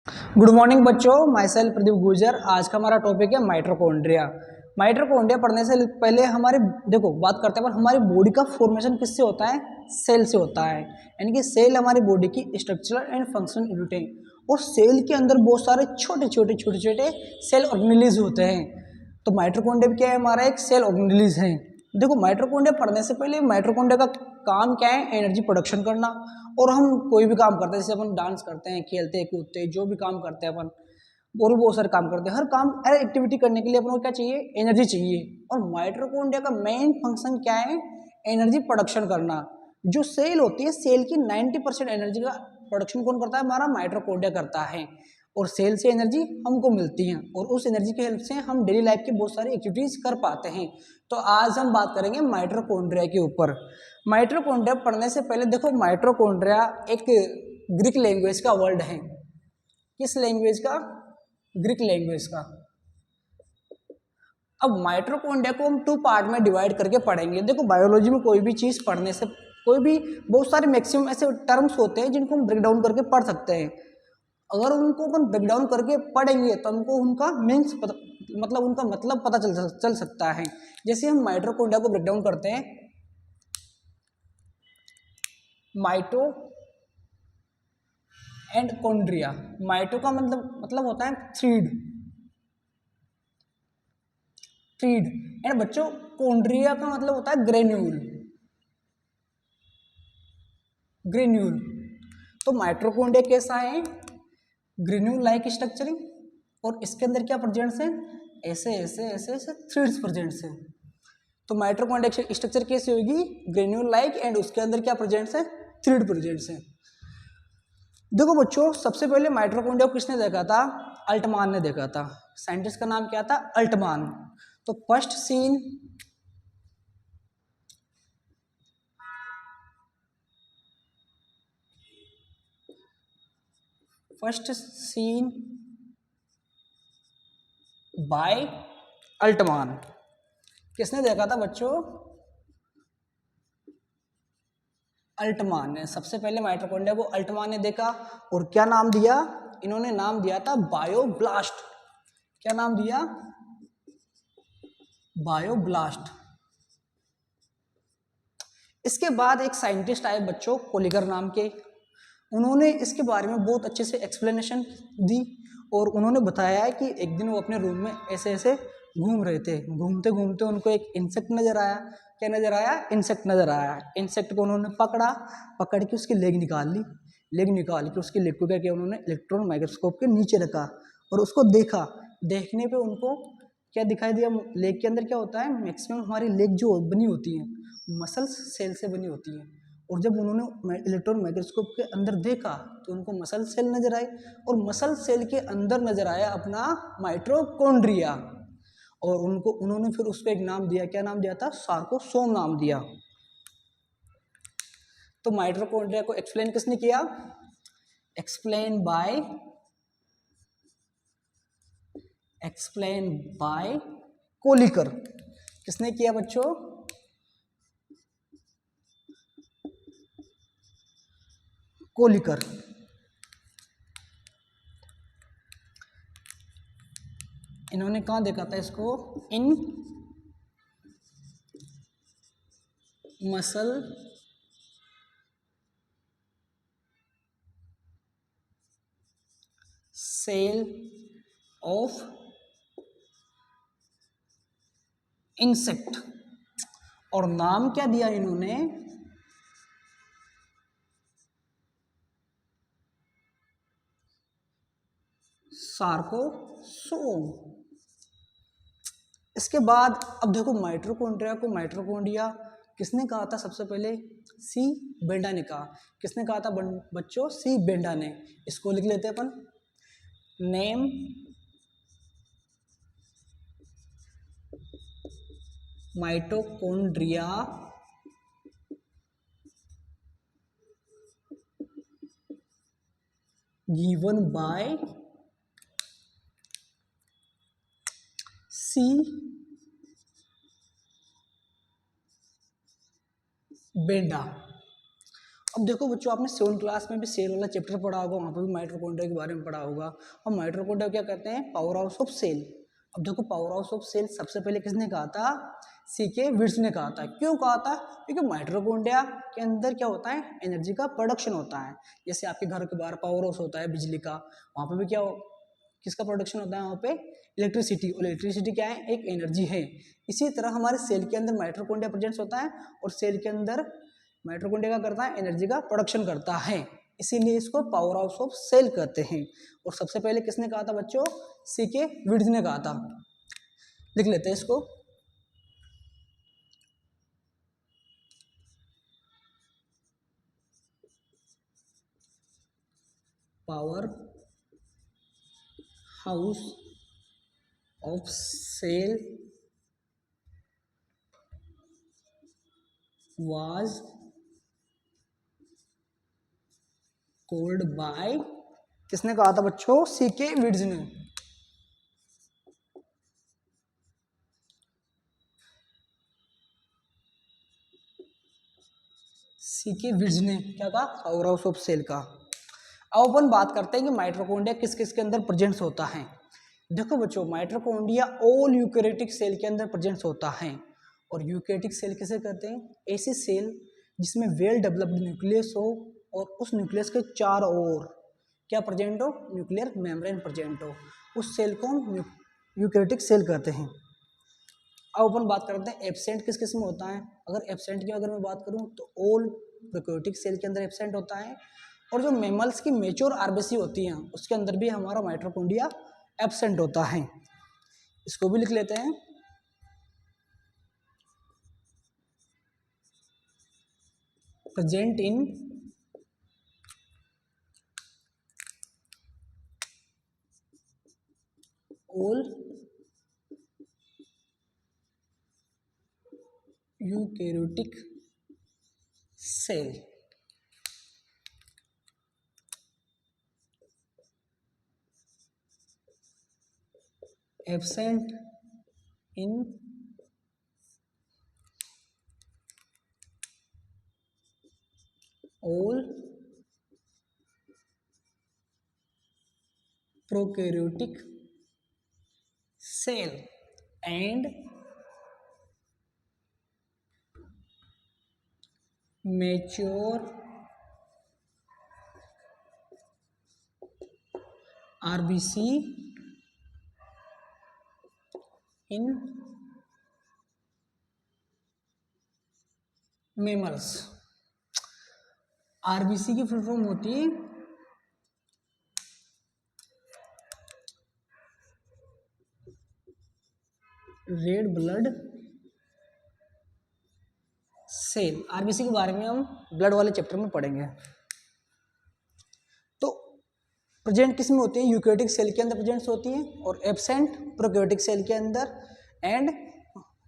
Good morning बच्चों, my self Pradeep Gurjar. आज का हमारा टॉपिक है माइटोकॉन्ड्रिया। माइटोकॉन्ड्रिया पढ़ने से पहले हमारे बात करते हैं पर हमारी बॉडी का फॉर्मेशन किससे होता है? सेल से होता है। यानी कि सेल हमारी बॉडी की स्ट्रक्चरल एंड फंक्शनल यूनिट है और सेल के अंदर बहुत सारे छोटे छोटे सेल ऑर्गेनेलिज होते हैं। तो माइटोकॉन्ड्रिया क्या है? हमारा एक सेल ऑर्गेनेलिज है। माइटोकॉन्ड्रिया पढ़ने से पहले माइटोकॉन्ड्रिया का काम क्या है? एनर्जी प्रोडक्शन करना। और हम कोई भी काम करते हैं, जैसे अपन डांस करते हैं, खेलते हैं, कूदते हैं, जो भी काम करते हैं अपन, और भी बहुत सारे काम करते हैं। हर काम, हर एक्टिविटी करने के लिए अपन को क्या चाहिए? एनर्जी चाहिए। और माइटोकॉन्ड्रिया का मेन फंक्शन क्या है? एनर्जी प्रोडक्शन करना। जो सेल होती है, सेल की 90% एनर्जी का प्रोडक्शन कौन करता है? हमारा माइटोकॉन्ड्रिया करता है। और सेल से एनर्जी हमको मिलती है और उस एनर्जी की हेल्प से हम डेली लाइफ की बहुत सारी एक्टिविटीज कर पाते हैं। तो आज हम बात करेंगे माइटोकॉन्ड्रिया के ऊपर। माइटोकॉन्ड्रिया पढ़ने से पहले माइटोकॉन्ड्रिया एक ग्रीक लैंग्वेज का वर्ड है। किस लैंग्वेज का? ग्रीक लैंग्वेज का। अब माइटोकॉन्ड्रिया को हम 2 पार्ट में डिवाइड करके पढ़ेंगे। बायोलॉजी में कोई भी चीज पढ़ने से कोई भी बहुत सारे मैक्सिमम ऐसे टर्म्स होते हैं जिनको हम ब्रेक डाउन करके पढ़ सकते हैं। अगर उनको अपन ब्रेक डाउन करके पढ़ेंगे तो हमको उनका मीन्स मतलब उनका मतलब पता चल सकता है। जैसे हम माइटोकॉन्ड्रिया को ब्रेक डाउन करते हैं, माइटो एंड कॉन्ड्रिया। माइटो का मतलब होता है थ्रीड थ्रीड एंड बच्चों कॉन्ड्रिया का मतलब होता है ग्रेन्यूल ग्रेन्यूल। तो माइटोकॉन्ड्रिया कैसा है? Granule like structuring. और इसके अंदर क्या प्रेजेंट्स है? ऐसे ऐसे ऐसे ऐसे थ्रीड्स प्रेजेंट्स है। तो माइटोकॉन्ड्रिया स्ट्रक्चर कैसे होगी? ग्रेन्यूल लाइक, एंड उसके अंदर क्या प्रेजेंट्स है? थ्रीड प्रेजेंट्स है। बच्चों, सबसे पहले माइटोकॉन्ड्रिया को किसने देखा था? अल्टमान ने देखा था। साइंटिस्ट का नाम क्या था? अल्टमान। तो फर्स्ट सीन बाय अल्टमान। किसने देखा था बच्चों? अल्टमान ने। सबसे पहले माइटोकॉन्ड्रिया को अल्टमान ने देखा और क्या नाम दिया? इन्होंने नाम दिया था बायोब्लास्ट। क्या नाम दिया? बायोब्लास्ट। इसके बाद एक साइंटिस्ट आए बच्चों, कोलिगर नाम के। उन्होंने इसके बारे में बहुत अच्छे से एक्सप्लेनेशन दी और उन्होंने बताया कि एक दिन वो अपने रूम में ऐसे ऐसे घूम रहे थे। घूमते घूमते उनको एक इंसेक्ट नजर आया। क्या नजर आया? इंसेक्ट नजर आया। इंसेक्ट को उन्होंने पकड़ा, पकड़ के उसकी लेग निकाल ली। लेग निकाल के उसकी लेग को क्या किया? उन्होंने इलेक्ट्रॉन माइक्रोस्कोप के नीचे रखा और उसको देखा। देखने पे उनको क्या दिखाई दिया? लेग के अंदर क्या होता है? मैक्सिमम हमारी लेग जो बनी होती है मसल्स सेल से बनी होती है। और जब उन्होंने इलेक्ट्रॉन माइक्रोस्कोप के अंदर देखा तो उनको मसल सेल नजर आए और मसल सेल के अंदर नजर आया अपना माइटोकॉन्ड्रिया। और उन्होंने फिर उसको एक नाम दिया। क्या नाम दिया था? सार्कोसोम नाम दिया। तो माइटोकॉन्ड्रिया को एक्सप्लेन किसने किया? Explain by Kolliker. किसने किया बच्चों? कोलिकर। इन्होंने कहाँ देखा था इसको? इन मसल सेल ऑफ इंसेक्ट। और नाम क्या दिया इन्होंने? सार्कोसोम। इसके बाद अब माइटोकॉन्ड्रिया को माइटोकॉन्ड्रिया किसने कहा था सबसे पहले? सी बेंडा ने कहा। किसने कहा था बच्चों? सी बेंडा ने। इसको लिख लेते हैं अपन। Name mitochondria given by C Benda. अब देखो बच्चों, आपने 7 क्लास में भी सेल वाला चैप्टर पढ़ा होगा, वहाँ पर भी माइटोकॉन्ड्रिया के बारे में पढ़ा होगा। और माइटोकॉन्ड्रिया क्या कहते हैं? Power house of cell. अब देखो, पावर हाउस ऑफ सेल सबसे पहले किसने कहा था? सीके विर्ट्ज ने कहा था। क्यों कहा था? क्योंकि माइटोकॉन्ड्रिया के अंदर क्या होता है? एनर्जी का प्रोडक्शन होता है। जैसे आपके घर के बाहर पावर हाउस होता है बिजली का, वहाँ पर भी क्या किसका प्रोडक्शन होता है? वहाँ पे इलेक्ट्रिसिटी। और इलेक्ट्रिसिटी क्या है? एक एनर्जी है। इसी तरह हमारे सेल के अंदर माइटोकॉन्ड्रिया प्रेजेंट होता है, और सेल के अंदर माइटोकॉन्ड्रिया क्या करता है? एनर्जी का प्रोडक्शन करता है। इसीलिए इसको पावर हाउस ऑफ सेल कहते हैं। और सबसे पहले किसने कहा था बच्चों? सीके विर्ट्ज ने कहा था। लिख लेते हैं इसको। Power house of cell was called by, किसने कहा था बच्चों? सीके विर्ट्ज ने। सीके विर्ट्ज ने क्या कहा? पावर हाउस ऑफ सेल का। अब अपन बात करते हैं कि माइटोकॉन्ड्रिया किस किस के अंदर प्रेजेंट होता है। देखो बच्चों, माइटोकॉन्ड्रिया ऑल यूकेरियोटिक सेल के अंदर प्रेजेंट होता है। और यूकेरियोटिक सेल किसे कहते हैं? ऐसी सेल जिसमें वेल डेवलप्ड न्यूक्लियस हो, और उस न्यूक्लियस के चारों ओर क्या प्रेजेंट हो? न्यूक्लियर मेम्ब्रेन प्रेजेंट हो। उस सेल को हम यूकेरियोटिक सेल कहते हैं। अब अपन बात करते हैं एब्सेंट किस किस में होता है। अगर एब्सेंट की अगर मैं बात करूं तो ऑल प्रोकैरियोटिक सेल के अंदर एब्सेंट होता है। और जो मेमल्स की मेच्योर आरबीसी होती हैं उसके अंदर भी हमारा माइटोकॉन्ड्रिया एब्सेंट होता है। इसको भी लिख लेते हैं। Present in all eukaryotic cell. Absent in all prokaryotic cell and mature RBC in mammals। RBC की फुल फॉर्म होती है रेड ब्लड सेल। आरबीसी के बारे में हम ब्लड वाले चैप्टर में पढ़ेंगे। तो प्रेजेंट किस में होती है? यूकेरियोटिक सेल के अंदर प्रेजेंट होती है, और एब्सेंट प्रोकैरियोटिक सेल के अंदर, एंड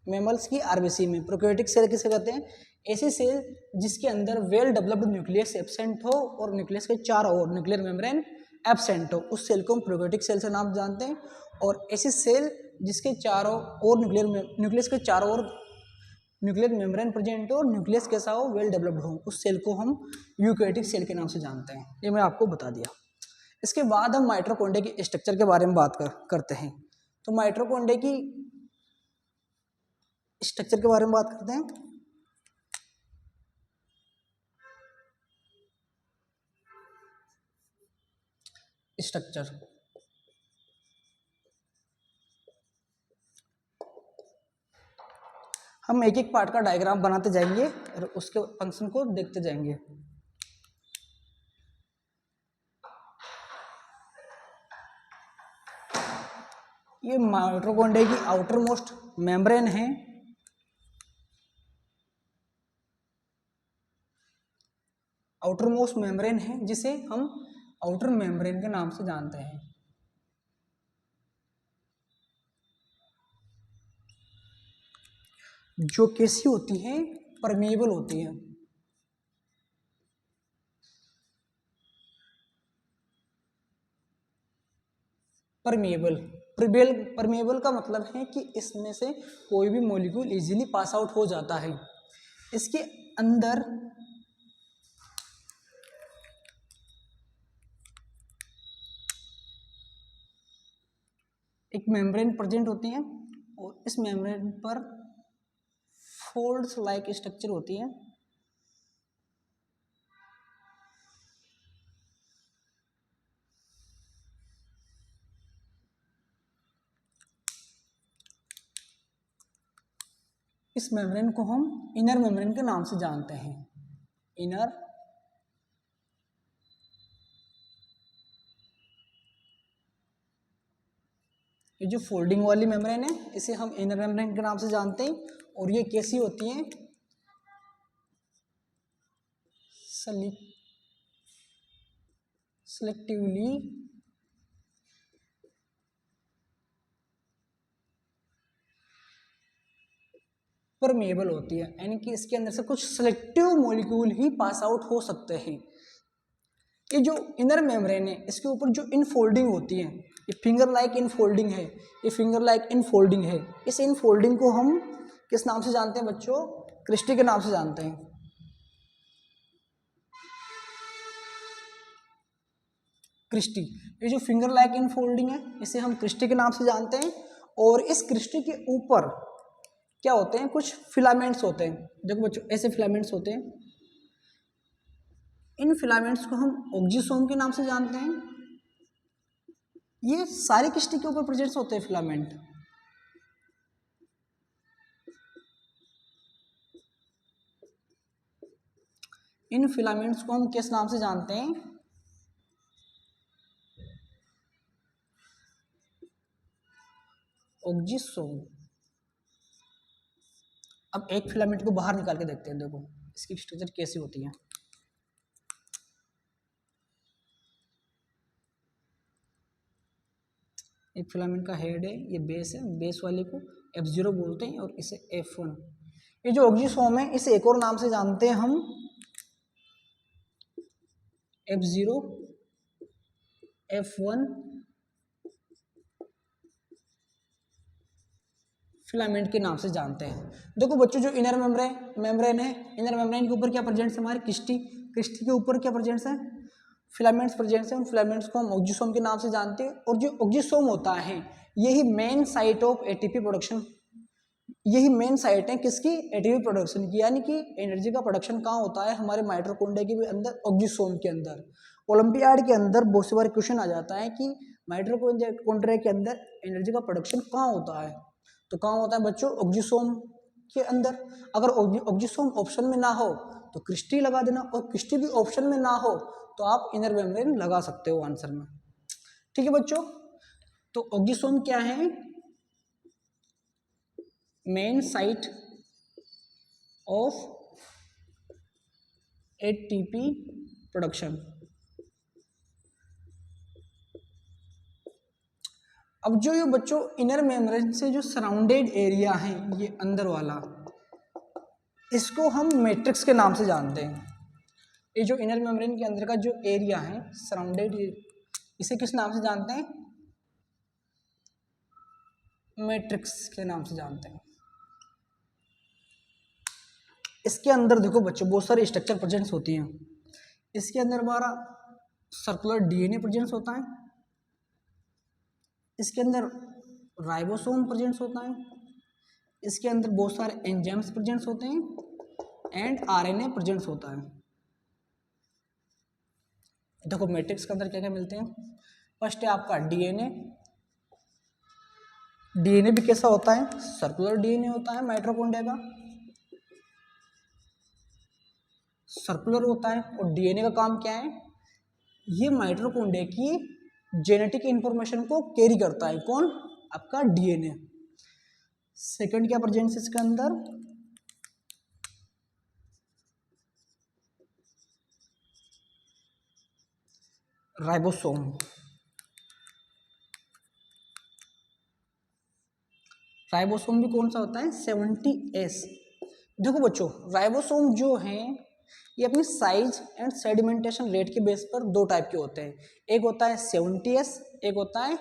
मेमल्स की आरबीसी में। प्रोकैरियोटिक सेल किसे कहते हैं? ऐसी सेल जिसके अंदर वेल डेवलप्ड न्यूक्लियस एब्सेंट हो और न्यूक्लियस के चारों ओर न्यूक्लियर मेम्ब्रेन एब्सेंट हो, उस सेल को हम प्रोकैरियोटिक सेल से नाम जानते हैं। और ऐसी सेल जिसके चारों ओर न्यूक्लियस के चारों ओर न्यूक्लियर मेम्ब्रेन प्रेजेंट हो और न्यूक्लियस कैसा हो? वेल डेवलप्ड हो, उस सेल को हम यूकेरियोटिक सेल के नाम से जानते हैं। ये मैं आपको बता दिया। इसके बाद हम माइटोकॉन्ड्रिया की स्ट्रक्चर के बारे में बात करते हैं। तो माइटोकॉन्ड्रिया की स्ट्रक्चर के बारे में बात करते हैं। स्ट्रक्चर हम एक एक पार्ट का डायग्राम बनाते जाएंगे और उसके फंक्शन को देखते जाएंगे। ये माइटोकॉन्ड्रिया की आउटर मोस्ट मेम्ब्रेन है। आउटर मोस्ट मेम्ब्रेन है जिसे हम आउटर मेम्ब्रेन के नाम से जानते हैं। जो कैसी होती है? परमेबल होती है। परमेबल परमेबल का मतलब है कि इसमें से कोई भी मॉलिक्यूल इजीली पास आउट हो जाता है। इसके अंदर एक मेम्ब्रेन प्रेजेंट होती है और इस मेम्ब्रेन पर फोल्ड्स लाइक स्ट्रक्चर होती है। इस मेम्ब्रेन को हम इनर मेम्ब्रेन के नाम से जानते हैं। इनर ये जो फोल्डिंग वाली मेम्ब्रेन है इसे हम इनर मेम्ब्रेन के नाम से जानते हैं। और ये कैसी होती है? सेलेक्टिवली परमेबल होती है, यानी कि इसके अंदर से कुछ सेलेक्टिव मॉलिक्यूल ही पास आउट हो सकते हैं। ये जो इनर मेम्ब्रेन है इसके ऊपर जो इनफोल्डिंग होती है, ये फिंगर लाइक इनफोल्डिंग है, ये फिंगर लाइक इनफोल्डिंग है। इस इनफोल्डिंग को हम किस नाम से जानते हैं बच्चों? क्रिस्टी के नाम से जानते हैं। क्रिस्टी, ये जो फिंगर लाइक इनफोल्डिंग है इसे हम क्रिस्टी के नाम से जानते हैं। और इस क्रिस्टी के ऊपर क्या होते हैं? कुछ फिलामेंट्स होते हैं। देखो बच्चों, ऐसे फिलामेंट्स होते हैं। इन फिलामेंट्स को हम ऑक्जिसोम के नाम से जानते हैं। ये सारी क्रिस्टी के ऊपर प्रेजेंट होते हैं फिलामेंट। इन फिलामेंट्स को हम किस नाम से जानते हैं? ऑक्जिसोम। अब एक फिलामेंट को बाहर निकाल के देखते हैं। देखो इसकी स्ट्रक्चर कैसी होती है। एक फिलामेंट का हेड है, ये बेस है, बेस वाले को F0 बोलते हैं और इसे F1। ये जो ऑक्जिसोम है इसे एक और नाम से जानते हैं हम F0 F1 फिलामेंट के नाम से जानते हैं। देखो बच्चों, जो इनर मेम्ब्रेन है, इनर मेम्ब्रेन के ऊपर क्या प्रेजेंट है? हमारे क्रिस्टी के ऊपर क्या प्रेजेंट है? फिलामेंट्स प्रेजेंट है। उन फिलामेंट्स को हम ऑक्जिसोम के नाम से जानते हैं। और जो ऑक्जिसोम होता है यही main site of ATP production, यही मेन साइट है किसकी? एटीपी प्रोडक्शन की। यानी कि एनर्जी का प्रोडक्शन कहाँ होता है? हमारे माइटोकॉन्ड्रिया के भी अंदर, ऑक्जिसोम के अंदर। ओलंपियाड के अंदर बहुत से बार क्वेश्चन आ जाता है कि माइटोकॉन्ड्रिया के अंदर एनर्जी का प्रोडक्शन कहाँ होता है? तो कहाँ होता है बच्चों? ऑक्जिसोम के अंदर। अगर ऑक्जिसोम ऑप्शन में ना हो तो क्रिस्टी लगा देना, और क्रिस्टी भी ऑप्शन में ना हो तो आप इनर मेम्ब्रेन लगा सकते हो आंसर में। ठीक है बच्चों, तो ऑक्जिसोम क्या है? Main site of ATP production. अब जो ये बच्चों इनर मेम्ब्रेन से जो सराउंडेड एरिया है, ये अंदर वाला, इसको हम मैट्रिक्स के नाम से जानते हैं। ये जो इनर मेम्ब्रेन के अंदर का जो एरिया है सराउंडेड, इसे किस नाम से जानते हैं? मैट्रिक्स के नाम से जानते हैं। इसके अंदर देखो बच्चों बहुत सारी स्ट्रक्चर प्रेजेंस होती हैं। इसके अंदर हमारा सर्कुलर डीएनए प्रेजेंस होता है। इसके अंदर राइबोसोम प्रेजेंस होता है। इसके अंदर बहुत सारे एंजाइम्स प्रेजेंस होते हैं एंड आरएनए प्रेजेंस होता है। देखो मैट्रिक्स के अंदर क्या क्या मिलते हैं। फर्स्ट है आपका डीएनए। डीएनए भी कैसा होता है? सर्कुलर डीएनए होता है माइटोकॉन्ड्रिया का, सर्कुलर होता है। और डीएनए का काम क्या है? ये माइटोकॉन्ड्रिया की जेनेटिक इंफॉर्मेशन को कैरी करता है। कौन? आपका डीएनए। सेकंड क्या प्रेजेंस इसके अंदर? राइबोसोम। राइबोसोम भी कौन सा होता है? 70S। देखो बच्चों, राइबोसोम जो है ये अपनी साइज एंड सेडिमेंटेशन रेट के बेस पर दो टाइप के होते हैं। एक होता है 70S, एक होता है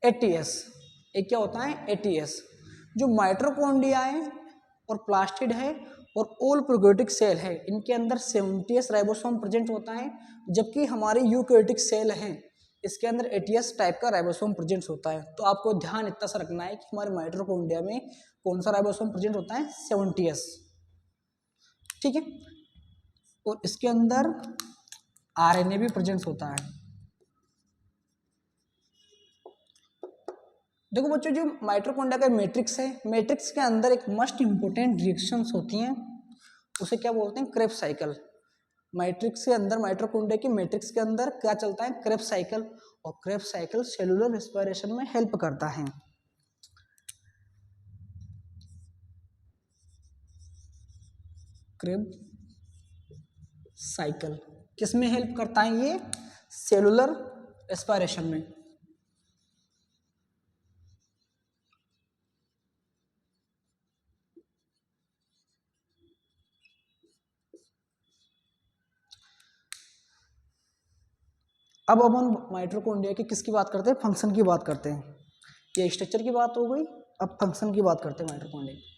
80S। एक क्या होता है? 80S। जो माइटोकॉन्ड्रिया है और प्लास्टिड है और ऑल प्रोकैरियोटिक सेल है, इनके अंदर 70S राइबोसोम प्रेजेंट होता है। जबकि हमारे यूकैरियोटिक सेल हैं इसके अंदर एटीएस टाइप का राइबोसोम प्रेजेंट होता है। तो आपको ध्यान इतना सा रखना है कि हमारे माइटोकॉन्ड्रिया में कौन सा राइबोसोम प्रेजेंट होता है, 70s, ठीक है। और इसके अंदर आरएनए भी प्रेजेंट होता है। देखो बच्चों, जो माइटोकॉन्ड्रिया का मैट्रिक्स है, मैट्रिक्स के अंदर एक मोस्ट इंपोर्टेंट रिएक्शंस होती हैं, उसे क्या बोलते हैं, क्रेब्स साइकिल। मैट्रिक्स के अंदर, माइटोकॉन्ड्रिया की मैट्रिक्स के अंदर क्या चलता है, क्रेब्स साइकिल। और क्रेब्स साइकिल सेलुलर रेस्पिरेशन में हेल्प करता है। क्रेब साइकिल किस में हेल्प करता है, ये सेलुलर रेस्पिरेशन में। अब हम माइटोकॉन्ड्रिया की किसकी बात करते हैं, फंक्शन की बात करते हैं। ये स्ट्रक्चर की बात हो गई, अब फंक्शन की बात करते हैं माइटोकॉन्ड्रिया की।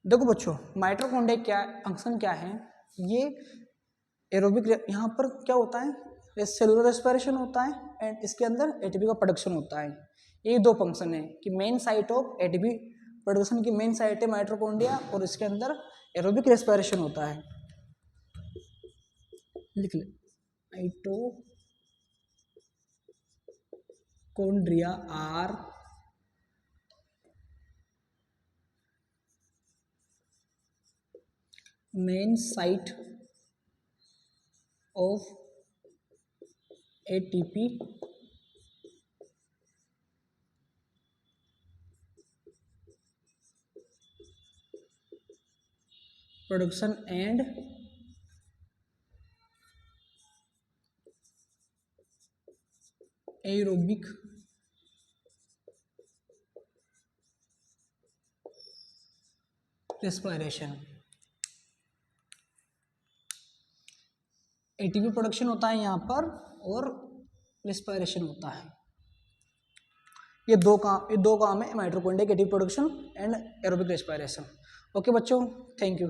देखो बच्चों, माइटोकॉन्ड्रिया क्या फंक्शन क्या है, ये एरोबिक, यहाँ पर क्या होता है, सेलुलर रेस्पिरेशन होता है एंड इसके अंदर एटीपी का प्रोडक्शन होता है। ये दो फंक्शन है कि main site of ATP production की मेन साइट है माइटोकॉन्ड्रिया, और इसके अंदर एरोबिक रेस्पिरेशन होता है। लिख ले, mitochondria are main site of ATP production and aerobic respiration। ATP production होता है यहाँ पर और रेस्पिरेशन होता है। ये दो काम है माइटोकॉन्ड्रिया के ATP production and aerobic respiration. Okay बच्चों, थैंक यू।